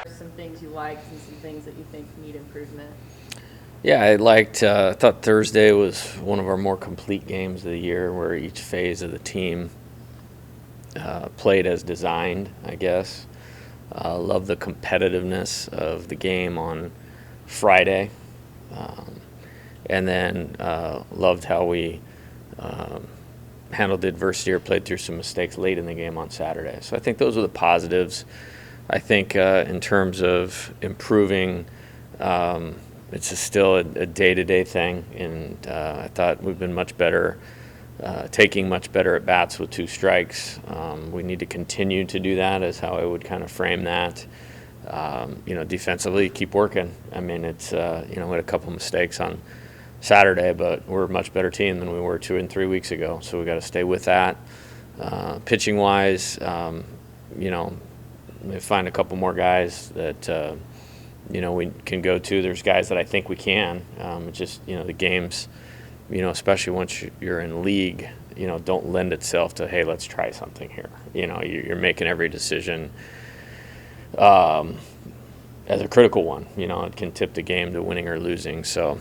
Some things you liked and some things that you think need improvement? Yeah, I thought Thursday was one of our more complete games of the year where each phase of the team played as designed, I guess. Love the competitiveness of the game on Friday. And then loved how we handled the adversity or played through some mistakes late in the game on Saturday. So I think those are the positives. I think in terms of improving, it's still a day-to-day thing, and I thought we've been much better, taking much better at bats with 2 strikes. We need to continue to do that, is how I would kind of frame that. Defensively, keep working. I mean, it's we had a couple mistakes on Saturday, but we're a much better team than we were 2 and 3 weeks ago. So we got to stay with that. Pitching wise, we find a couple more guys that we can go to. There's guys that I think we can. The games, especially once you're in league, don't lend itself to, hey, let's try something here. You're making every decision as a critical one. It can tip the game to winning or losing. So,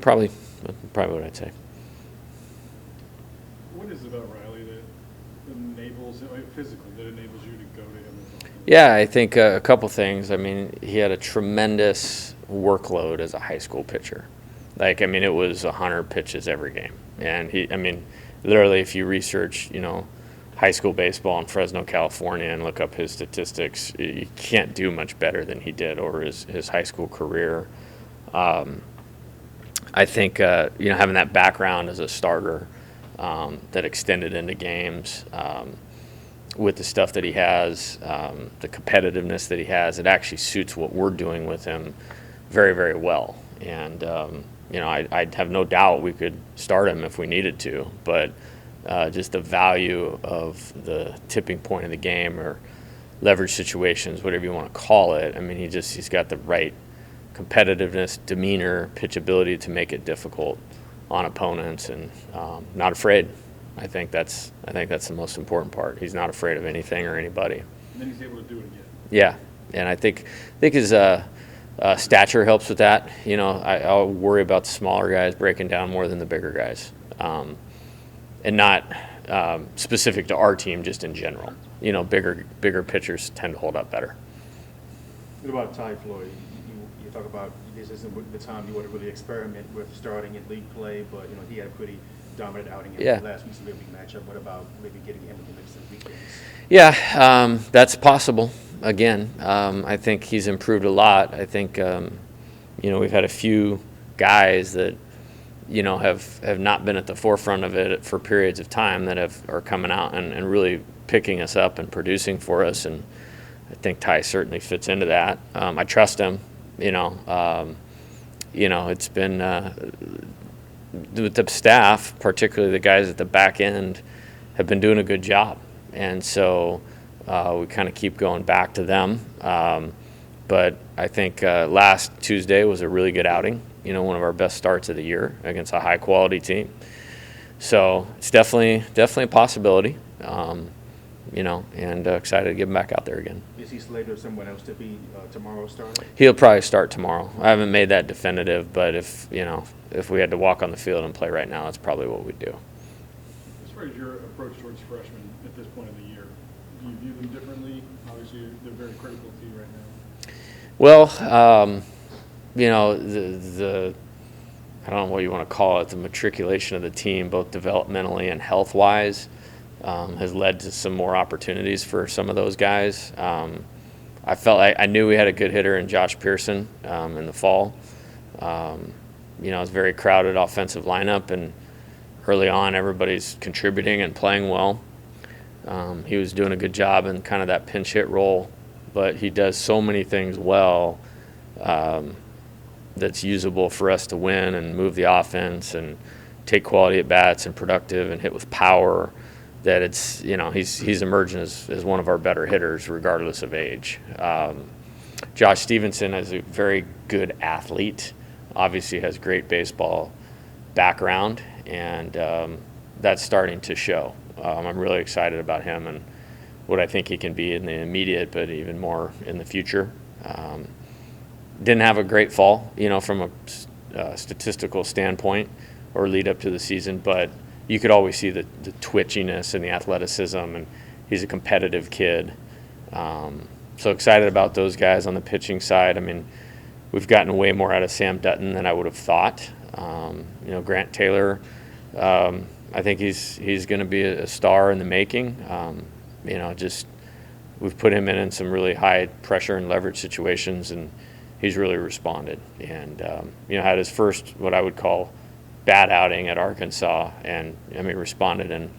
probably what I'd say. What is it about Riley that enables, physically, that enables you to go to him? Yeah, I think a couple things. I mean, he had a tremendous workload as a high school pitcher. It was 100 pitches every game. And literally, if you research, high school baseball in Fresno, California, and look up his statistics, you can't do much better than he did over his high school career. I think, having that background as a starter that extended into games, with the stuff that he has, the competitiveness that he has, it actually suits what we're doing with him very, very well. And, I have no doubt we could start him if we needed to, but just the value of the tipping point of the game or leverage situations, whatever you want to call it, he's got the right competitiveness, demeanor, pitchability to make it difficult on opponents, and not afraid. I think that's the most important part. He's not afraid of anything or anybody. And then he's able to do it again. Yeah, and I think his stature helps with that. I'll worry about the smaller guys breaking down more than the bigger guys, and not specific to our team, just in general. Bigger pitchers tend to hold up better. What about Ty Floyd? You talk about this isn't the time you want to really experiment with starting in league play, but he had a pretty dominant outing in last week's midweek matchup. What about maybe getting him in the mix this weekend? Yeah, that's possible. Again, I think he's improved a lot. I think we've had a few guys that have not been at the forefront of it for periods of time that are coming out and really picking us up and producing for us, and I think Ty certainly fits into that. I trust him. It's been with the staff, particularly the guys at the back end, have been doing a good job, and so we kind of keep going back to them. But I think last Tuesday was a really good outing. One of our best starts of the year against a high quality team. So it's definitely a possibility. And excited to get him back out there again. Is he slated for someone else to be tomorrow's starter? He'll probably start tomorrow. I haven't made that definitive, but if we had to walk on the field and play right now, that's probably what we'd do. As far as your approach towards freshmen at this point of the year, do you view them differently? Obviously, they're very critical to you right now. Well, the I don't know what you want to call it, the matriculation of the team, both developmentally and health-wise, has led to some more opportunities for some of those guys. I knew we had a good hitter in Josh Pearson in the fall. It's a very crowded offensive lineup, and early on everybody's contributing and playing well. He was doing a good job in kind of that pinch hit role, but he does so many things well that's usable for us to win and move the offense and take quality at bats and productive and hit with power, that it's, he's emerging as one of our better hitters regardless of age. Josh Stevenson is a very good athlete, obviously has great baseball background, and that's starting to show. I'm really excited about him and what I think he can be in the immediate, but even more in the future. Didn't have a great fall, from a statistical standpoint or lead up to the season, but you could always see the twitchiness and the athleticism, and he's a competitive kid. So excited about those guys on the pitching side. I mean, we've gotten way more out of Sam Dutton than I would have thought. Grant Taylor, I think he's going to be a star in the making. We've put him in some really high pressure and leverage situations, and he's really responded. And had his first what I would call bad outing at Arkansas, and responded, and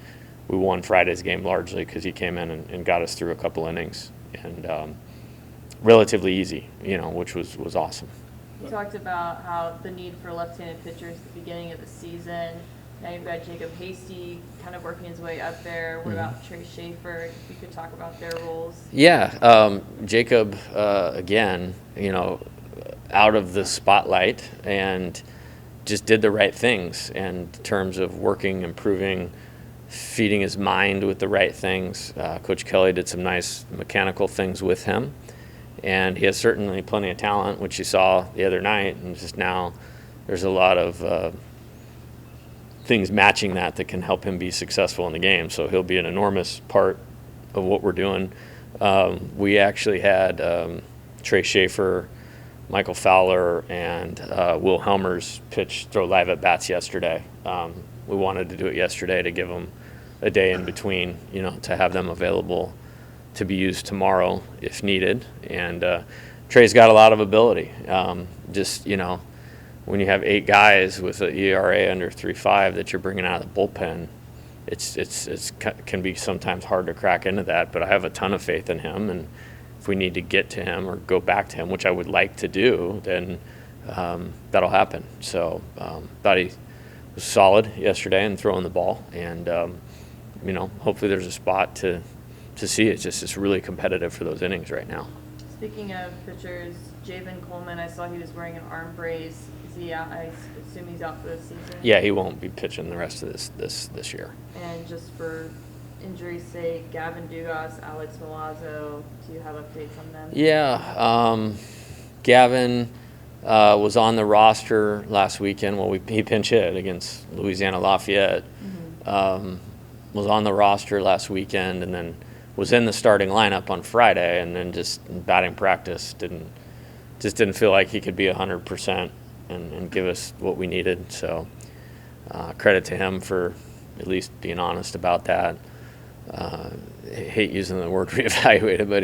we won Friday's game largely because he came in and got us through a couple innings, and relatively easy, which was awesome. You talked about how the need for left-handed pitchers at the beginning of the season. Now you've got Jacob Hasty kind of working his way up there. What about Trey Schaefer? If you could talk about their roles. Yeah, Jacob, again, out of the spotlight and just did the right things in terms of working, improving, feeding his mind with the right things. Coach Kelly did some nice mechanical things with him, and he has certainly plenty of talent, which you saw the other night, and just now there's a lot of things matching that can help him be successful in the game. So he'll be an enormous part of what we're doing. We actually had Trey Schaefer, Michael Fowler, and Will Helmers throw live at bats yesterday. We wanted to do it yesterday to give them a day in between, to have them available to be used tomorrow if needed. And Trey's got a lot of ability. When you have 8 guys with an ERA under 3.5 that you're bringing out of the bullpen, it's can be sometimes hard to crack into that. But I have a ton of faith in him, and if we need to get to him or go back to him, which I would like to do, then that'll happen. So thought he was solid yesterday in throwing the ball, and hopefully there's a spot to see it. It's really competitive for those innings right now. Speaking of pitchers, Javen Coleman, I saw he was wearing an arm brace. Is he out? I assume he's out for the season. Yeah, he won't be pitching the rest of this year. And just for injury's sake, Gavin Dugas, Alex Milazzo, do you have updates on them? Yeah, Gavin was on the roster last weekend. Well, he pinch hit against Louisiana Lafayette. Was on the roster last weekend, and then was in the starting lineup on Friday, and then just in batting practice didn't feel like he could be 100% and give us what we needed. So credit to him for at least being honest about that. I hate using the word reevaluated, but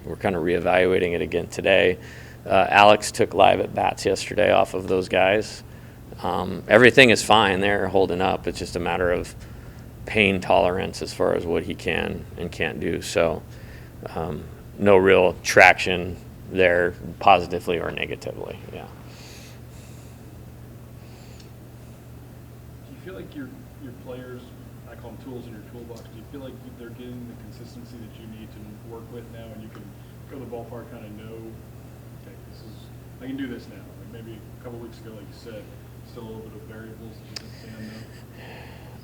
we're kind of reevaluating it again today. Alex took live at bats yesterday off of those guys. Everything is fine. They're holding up. It's just a matter of pain tolerance as far as what he can and can't do. So no real traction there, positively or negatively. Yeah. Do you feel like your players, I call them tools in your toolbox, do you feel like they're getting the consistency that you need to work with now, and you can go to the ballpark, kind of know, okay, I can do this now? Like maybe a couple weeks ago, like you said, still a little bit of variables that you can say unknown.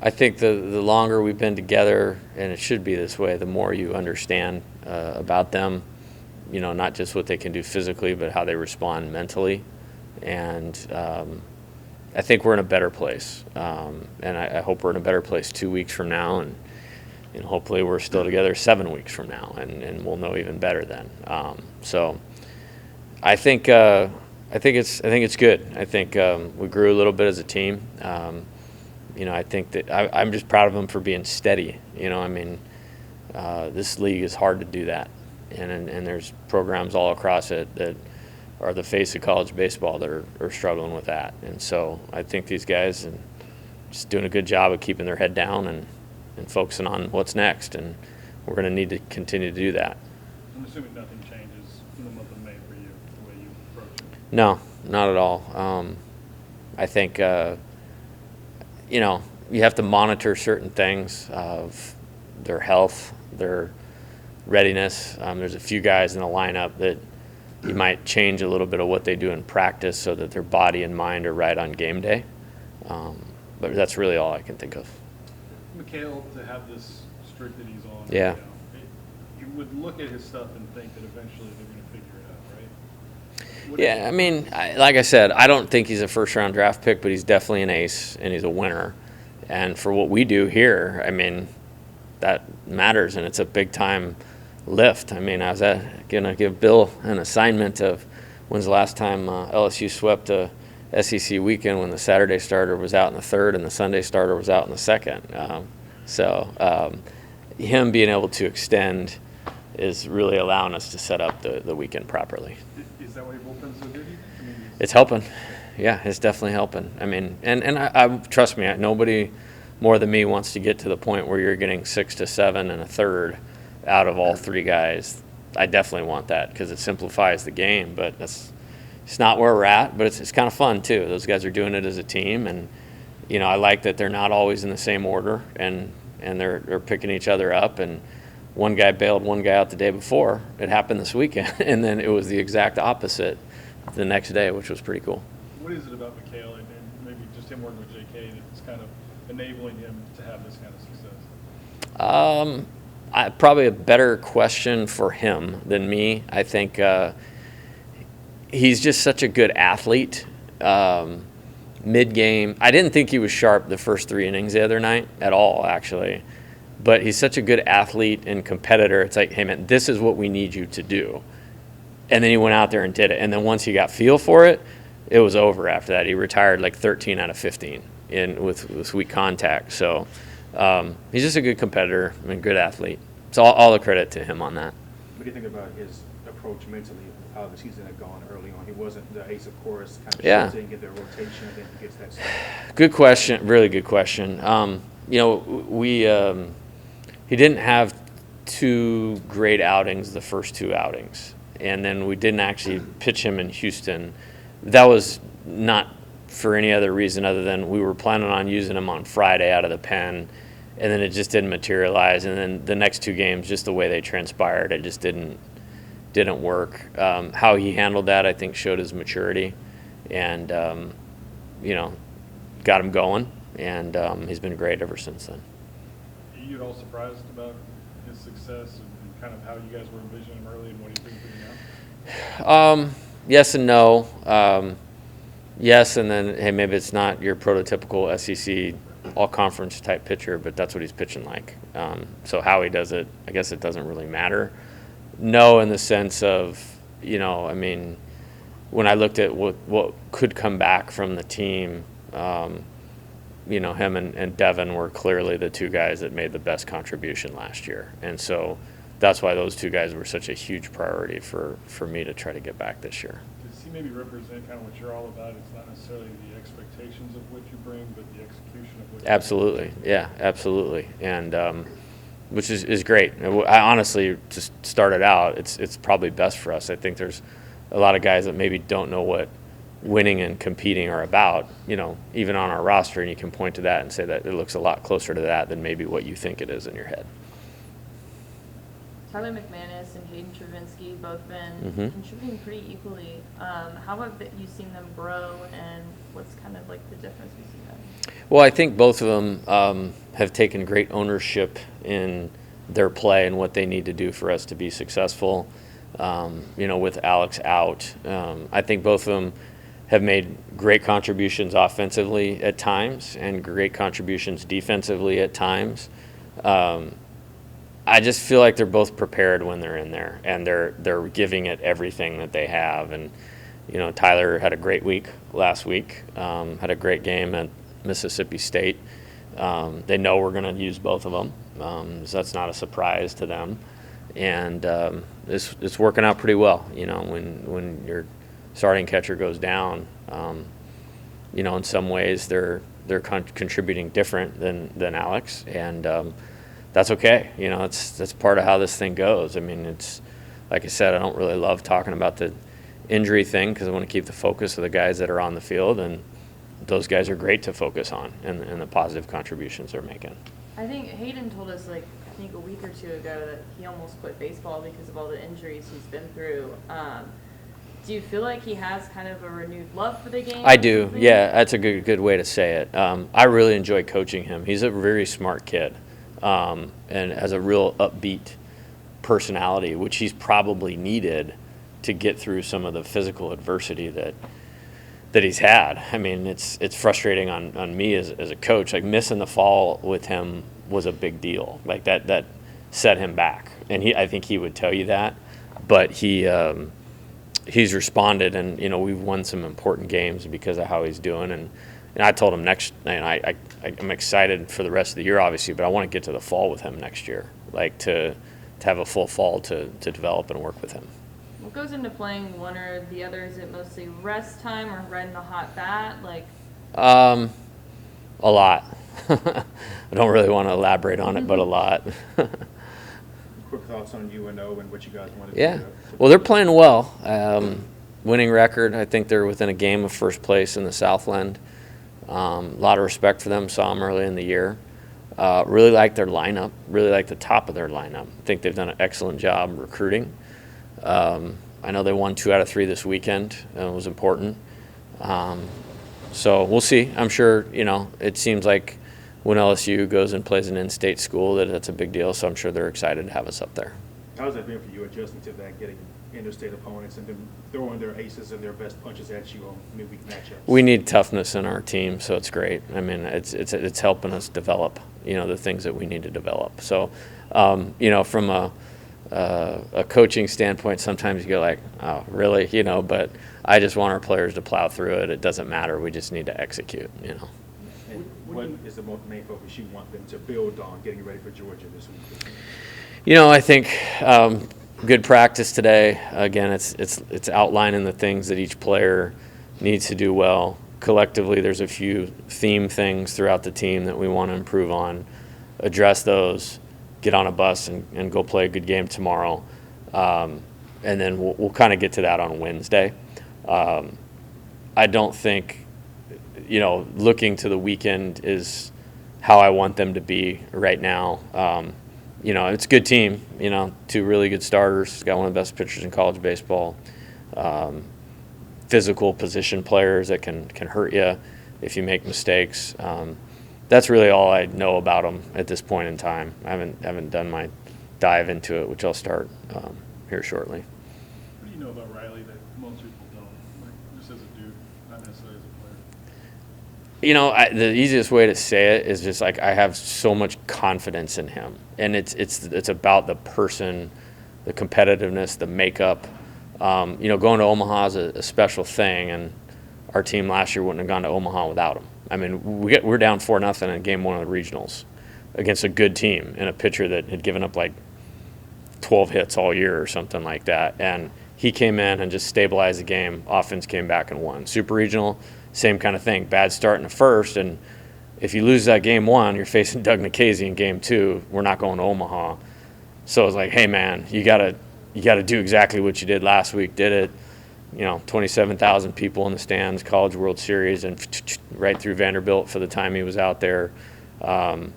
I think the longer we've been together, and it should be this way, the more you understand about them, not just what they can do physically, but how they respond mentally. And I think we're in a better place. And I hope we're in a better place 2 weeks from now, and hopefully we're still together 7 weeks from now, and we'll know even better then. So I think it's good. I think we grew a little bit as a team. I think that I'm just proud of them for being steady. This league is hard to do that, and there's programs all across it that are the face of college baseball that are struggling with that. And so I think these guys are just doing a good job of keeping their head down and focusing on what's next, and we're going to need to continue to do that. I'm assuming nothing changes in the month of May for you, the way you approach it. No, not at all. I think you have to monitor certain things of their health, their readiness. There's a few guys in the lineup that you might change a little bit of what they do in practice so that their body and mind are right on game day. But that's really all I can think of. Mikhail to have this streak that he's on. Yeah. Right now, you would look at his stuff and think that eventually they're going to figure it out, right? Yeah, I mean, like I said, I don't think he's a first-round draft pick, but he's definitely an ace, and he's a winner. And for what we do here, I mean, that matters, and it's a big-time lift. I mean, I was going to give Bill an assignment of when's the last time LSU swept a SEC weekend when the Saturday starter was out in the third and the Sunday starter was out in the second. Him being able to extend is really allowing us to set up the weekend properly. Is that why your bullpen's so good? I mean, It's helping. Yeah, it's definitely helping. I mean, and I trust me, nobody more than me wants to get to the point where you're getting 6 to 7 and a third out of all three guys. I definitely want that because it simplifies the game, but it's not where we're at, but it's kind of fun too. Those guys are doing it as a team, and I like that they're not always in the same order, and they're picking each other up, and one guy bailed one guy out the day before. It happened this weekend, and then it was the exact opposite the next day, which was pretty cool. what is it about Mikhail and maybe just him working with JK that's kind of enabling him to have this kind of success? Probably a better question for him than me. I think he's just such a good athlete. Mid-game, I didn't think he was sharp the first 3 innings the other night at all, actually. But he's such a good athlete and competitor. It's like, hey, man, this is what we need you to do. And then he went out there and did it. And then once he got feel for it, it was over after that. He retired like 13 out of 15 with weak contact. So he's just a good competitor and a good athlete. So all the credit to him on that. What do you think about his approach mentally, how the season had gone early on? He wasn't the ace, of course, kind of didn't get the rotation, and then he gets that stuff. Good question, really good question. He didn't have 2 great outings the first 2 outings, and then we didn't actually pitch him in Houston. That was not for any other reason other than we were planning on using him on Friday out of the pen, and then it just didn't materialize. And then the next 2 games, just the way they transpired, it just didn't work. How he handled that, I think, showed his maturity, and got him going, and he's been great ever since then. Are you at all surprised about his success and kind of how you guys were envisioning him early and what he's bringing to you now? Yes and no. Yes, and then, hey, maybe it's not your prototypical SEC all-conference type pitcher, but that's what he's pitching like. So how he does it, I guess it doesn't really matter. No, in the sense of, when I looked at what could come back from the team, him and Devin were clearly the 2 guys that made the best contribution last year. And so that's why those 2 guys were such a huge priority for me to try to get back this year. Does he maybe represent kind of what you're all about? It's not necessarily the expectations of what you bring, but the execution of what you Absolutely. bring. Yeah, absolutely. And which is great. I honestly, just started out, it's probably best for us. I think there's a lot of guys that maybe don't know what winning and competing are about, even on our roster, and you can point to that and say that it looks a lot closer to that than maybe what you think it is in your head. Tyler McManus and Hayden Travinsky both been contributing pretty equally. How have you seen them grow, and what's kind of like the difference between them? Well, I think both of them have taken great ownership in their play and what they need to do for us to be successful. With Alex out, I think both of them have made great contributions offensively at times and great contributions defensively at times. I just feel like they're both prepared when they're in there, and they're giving it everything that they have. And Tyler had a great week last week, had a great game at Mississippi State. They know we're going to use both of them, so that's not a surprise to them. And it's working out pretty well. When your starting catcher goes down, in some ways they're contributing different than Alex, and that's okay. That's part of how this thing goes. I mean, it's like I said, I don't really love talking about the injury thing because I want to keep the focus of the guys that are on the field, and those guys are great to focus on and the positive contributions they're making. I think Hayden told us a week or 2 ago that he almost quit baseball because of all the injuries he's been through. Do you feel like he has kind of a renewed love for the game? I or do. something? Yeah, that's a good way to say it. I really enjoy coaching him. He's a very smart kid, and has a real upbeat personality, which he's probably needed to get through some of the physical adversity that he's had. I mean, it's frustrating on me as a coach. Like, missing the fall with him was a big deal. Like, that set him back, and I think he would tell you that. But he's responded, and we've won some important games because of how he's doing. And I told him I'm excited for the rest of the year, obviously, but I want to get to the fall with him next year, like to have a full fall to develop and work with him. What goes into playing one or the other? Is it mostly rest time or riding the hot bat? Like, a lot. I don't really want to elaborate on it, but a lot. Quick thoughts on UNO and what you guys want to Yeah. do. Well, they're playing well. Winning record. I think they're within a game of first place in the Southland. A lot of respect for them. Saw them early in the year. Really like their lineup. Really like the top of their lineup. I think they've done an excellent job recruiting. I know they won 2 out of 3 this weekend. It was important. So we'll see. I'm sure, it seems like when LSU goes and plays an in-state school, that's a big deal. So I'm sure they're excited to have us up there. How's that been for you, adjusting to that, getting interstate opponents and then throwing their aces and their best punches at you on midweek matchups? We need toughness in our team, so it's great. I mean, it's helping us develop, the things that we need to develop. So, from a coaching standpoint, sometimes you go like, oh, really? But I just want our players to plow through it. It doesn't matter. We just need to execute, And what is the main focus you want them to build on getting ready for Georgia this week? I think good practice today. Again, it's outlining the things that each player needs to do well. Collectively, there's a few theme things throughout the team that we want to improve on. Address those, get on a bus and go play a good game tomorrow. And then we'll kind of get to that on Wednesday. I don't think, looking to the weekend is how I want them to be right now. It's a good team, 2 really good starters, got one of the best pitchers in college baseball, physical position players that can hurt you if you make mistakes. That's really all I know about them at this point in time. I haven't done my dive into it, which I'll start here shortly. What do you know about Riley that most people don't? Like, just as a dude, not necessarily as a player. The easiest way to say it is just like I have so much confidence in him, and it's about the person, the competitiveness, the makeup. Going to Omaha is a special thing, and our team last year wouldn't have gone to Omaha without him. I mean, we're down 4-0 in game 1 of the regionals against a good team and a pitcher that had given up like 12 hits all year or something like that, and he came in and just stabilized the game. Offense came back and won. Super regional, same kind of thing. Bad start in the first, and if you lose that game 1, you're facing Doug Nikhazy in game 2. We're not going to Omaha. So it's like, hey man, you gotta do exactly what you did last week. Did it, 27,000 people in the stands, College World Series, and right through Vanderbilt for the time he was out there. I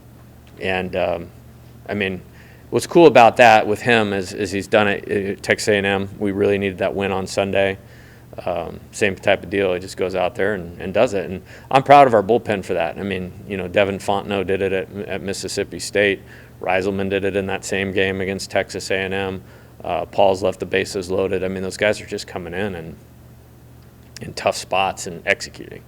mean, what's cool about that with him is he's done it at Texas A&M. We really needed that win on Sunday. Same type of deal. He just goes out there and does it. And I'm proud of our bullpen for that. I mean, Devin Fontenot did it at Mississippi State. Reiselman did it in that same game against Texas A&M. Paul's left the bases loaded. I mean, those guys are just coming in tough spots and executing.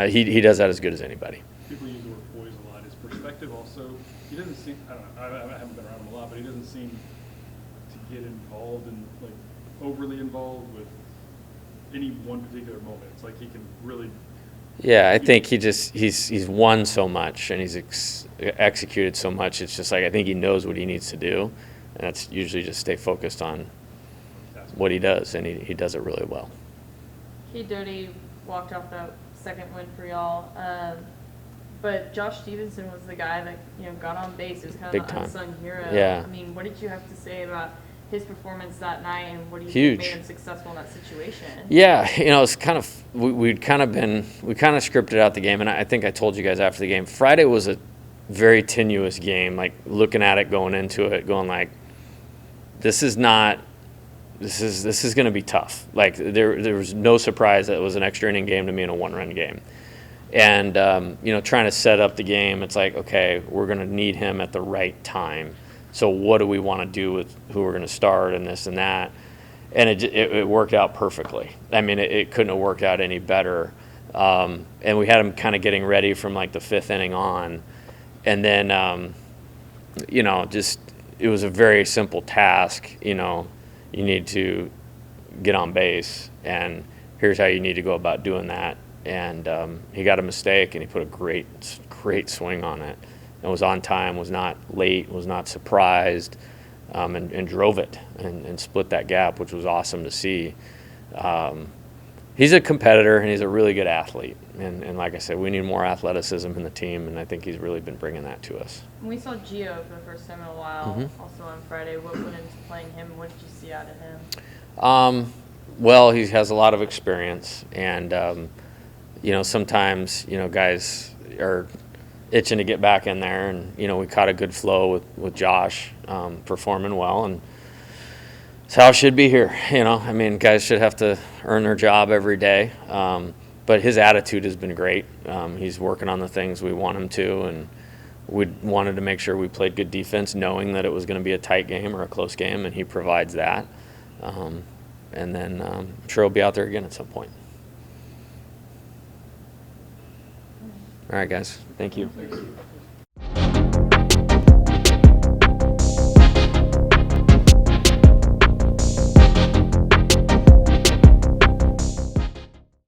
He does that as good as anybody. People use the word poise a lot. His perspective also, he doesn't seem, I don't know, I haven't been around him a lot, but he doesn't seem to get involved and like overly involved with any one particular moment. It's like he can really. Yeah, I think he's won so much and he's executed so much. It's just like I think he knows what he needs to do, and that's usually just stay focused on what he does, and he does it really well. Kate Doty walked off that second win for y'all, but Josh Stevenson was the guy that got on base. It was kind Big of the time. unsung hero. Yeah. I mean, what did you have to say about his performance that night, and what do you Huge. think made him successful in that situation? Yeah, it's kind of we kind of scripted out the game, and I think I told you guys after the game. Friday was a very tenuous game. Like looking at it, going into it, going like, this is not this is going to be tough. Like there was no surprise that it was an extra inning game to me in a 1-run game. And, trying to set up the game, it's like, okay, we're going to need him at the right time. So what do we want to do with who we're going to start and this and that? And it worked out perfectly. I mean, it couldn't have worked out any better. And we had him kind of getting ready from like the 5th inning on. And then, just it was a very simple task. You need to get on base, and here's how you need to go about doing that. And he got a mistake, and he put a great swing on it. And was on time, was not late, was not surprised, and drove it and split that gap, which was awesome to see. He's a competitor, and he's a really good athlete. And like I said, we need more athleticism in the team, and I think he's really been bringing that to us. We saw Gio for the first time in a while, also on Friday. What went into playing him? What did you see out of him? Well, he has a lot of experience, and sometimes guys are itching to get back in there, and we caught a good flow with Josh performing well, and it's how it should be here. I mean, guys should have to earn their job every day, but his attitude has been great. He's working on the things we want him to, and we wanted to make sure we played good defense, knowing that it was going to be a tight game or a close game, and he provides that. And then I'm sure he'll be out there again at some point. All right, guys. Thank you. Thanks.